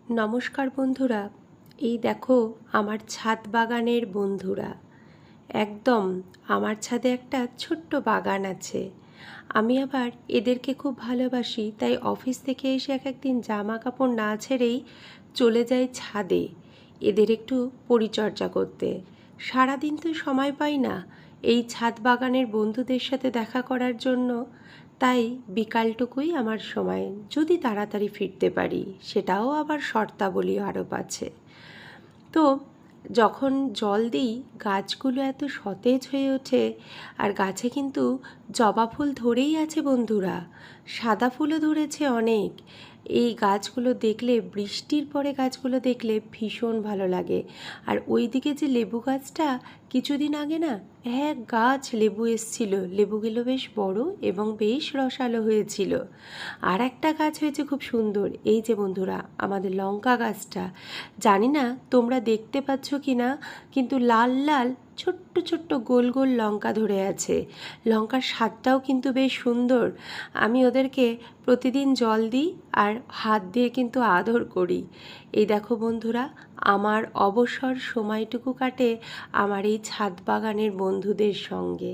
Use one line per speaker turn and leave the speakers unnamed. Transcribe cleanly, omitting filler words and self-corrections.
নমস্কার বন্ধুরা। এই দেখো আমার ছাদ বাগানের বন্ধুরা। একদম আমার ছাদে একটা ছোট্ট বাগান আছে। আমি আবার এদেরকে খুব ভালোবাসি, তাই অফিস থেকে এসে এক একদিন জামা কাপড় না ছেড়েই চলে যাই ছাদে এদের একটু পরিচর্যা করতে। সারাদিন তো সময় পাই না এই ছাদ বাগানের বন্ধুদের সাথে দেখা করার জন্য, তাই বিকালটুকুই আমার সময়, যদি তাড়াতাড়ি ফিরতে পারি। সেটাও আবার শর্তাবলী আরোপ আছে। তো যখন জল দিই গাছগুলো এত সতেজ হয়ে ওঠে। আর গাছে কিন্তু জবা ফুল ধরেই আছে বন্ধুরা, সাদা ফুলও ধরেছে অনেক। এই গাছগুলো দেখলে, বৃষ্টির পরে গাছগুলো দেখলে ভীষণ ভালো লাগে। আর ওইদিকে যে লেবু গাছটা, কিছুদিন আগে না এক গাছ লেবু এসছিল, লেবুগুলো বেশ বড় এবং বেশ রসালো হয়েছিল। আর একটা গাছ হয়েছে খুব সুন্দর, এই যে বন্ধুরা আমাদের লঙ্কা গাছটা। জানি না তোমরা দেখতে পাচ্ছ কি না, কিন্তু লাল লাল ছোট্ট ছোট্ট গোল গোল লঙ্কা ধরে আছে। লঙ্কার স্বাদটাও কিন্তু বেশ সুন্দর। আমি ওদেরকে প্রতিদিন জল দিই আর হাত দিয়ে কিন্তু আদর করি। এই দেখো বন্ধুরা, আমার অবসর সময়টুকু কাটে আমার এই ছাদ বাগানের বন্ধুদের সঙ্গে।